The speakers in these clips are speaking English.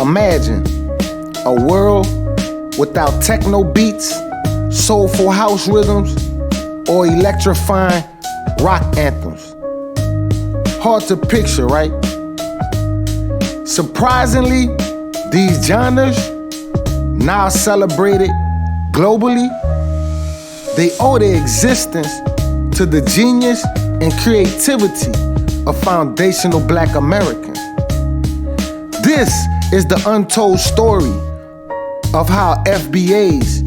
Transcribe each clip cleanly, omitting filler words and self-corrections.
Imagine a world without techno beats, soulful house rhythms, or electrifying rock anthems. Hard to picture, right? Surprisingly, these genres, now celebrated globally, they owe their existence to the genius and creativity of foundational Black Americans. This is the untold story of how FBAs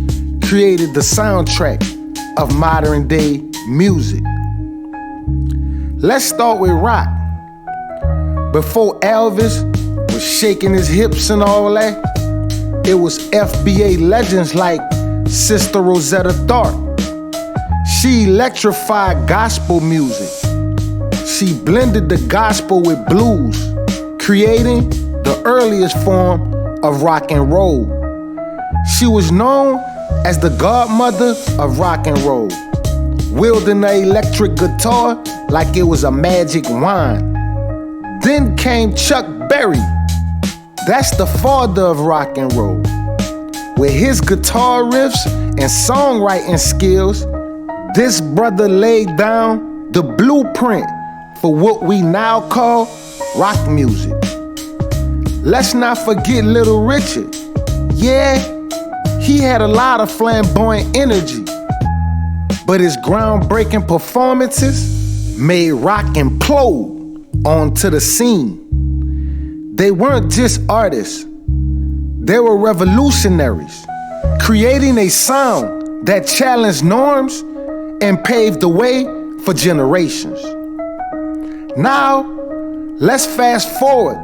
created the soundtrack of modern day music. Let's start with rock. Before Elvis was shaking his hips and all that, it was FBA legends like Sister Rosetta Tharpe. She electrified gospel music. She blended the gospel with blues, creating the earliest form of rock and roll. She was known as the godmother of rock and roll, wielding an electric guitar like it was a magic wand. Then came Chuck Berry. That's the father of rock and roll. With his guitar riffs and songwriting skills, this brother laid down the blueprint for what we now call rock music. Let's not forget Little Richard. Yeah, he had a lot of flamboyant energy, but his groundbreaking performances made rock implode onto the scene. They weren't just artists, they were revolutionaries, creating a sound that challenged norms and paved the way for generations. Now, let's fast forward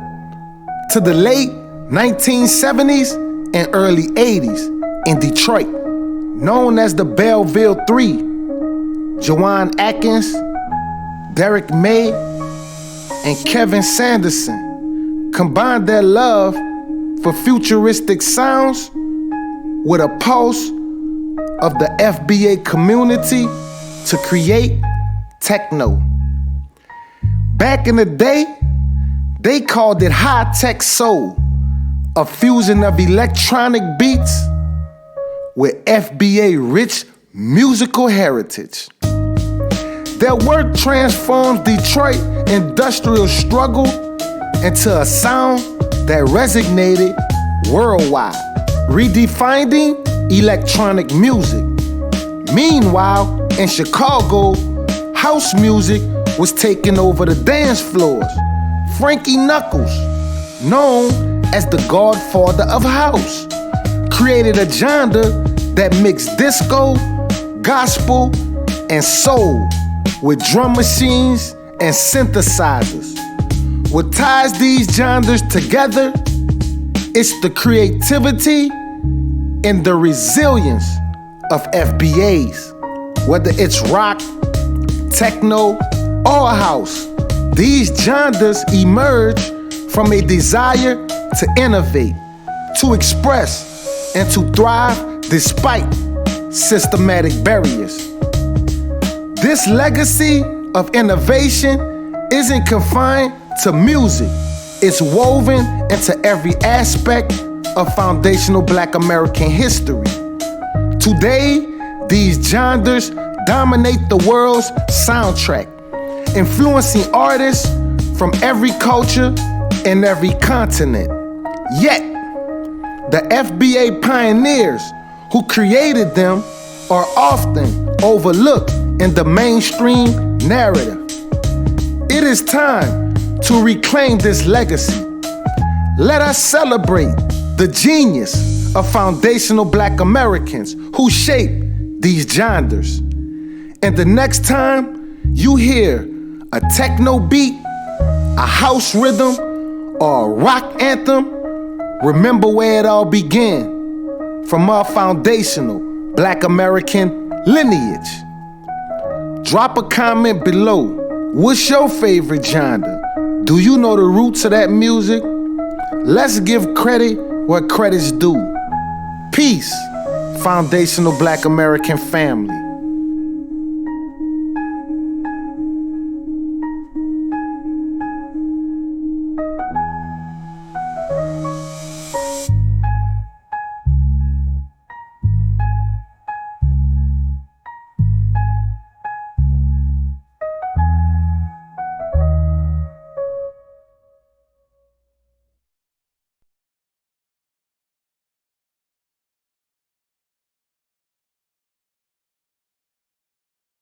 to the late 1970s and early 80s in Detroit, known as the Belleville Three. Juan Atkins, Derrick May, and Kevin Saunderson combined their love for futuristic sounds with a pulse of the FBA community to create techno. Back in the day, they called it high-tech soul, a fusion of electronic beats with FBA-rich musical heritage. Their work transformed Detroit industrial struggle into a sound that resonated worldwide, redefining electronic music. Meanwhile, in Chicago, house music was taking over the dance floors. Frankie Knuckles, known as the godfather of house, created a genre that mixed disco, gospel, and soul with drum machines and synthesizers. What ties these genres together is the creativity and the resilience of FBAs. Whether it's rock, techno, or house, these genres emerge from a desire to innovate, to express, and to thrive despite systematic barriers. This legacy of innovation isn't confined to music. It's woven into every aspect of foundational Black American history. Today, these genres dominate the world's soundtrack, influencing artists from every culture and every continent. Yet, the FBA pioneers who created them are often overlooked in the mainstream narrative. It is time to reclaim this legacy. Let us celebrate the genius of foundational Black Americans who shaped these genres. And the next time you hear a techno beat, a house rhythm, or a rock anthem, remember where it all began, from our foundational Black American lineage. Drop a comment below. What's your favorite genre? Do you know the roots of that music? Let's give credit where credit's due. Peace, foundational Black American family.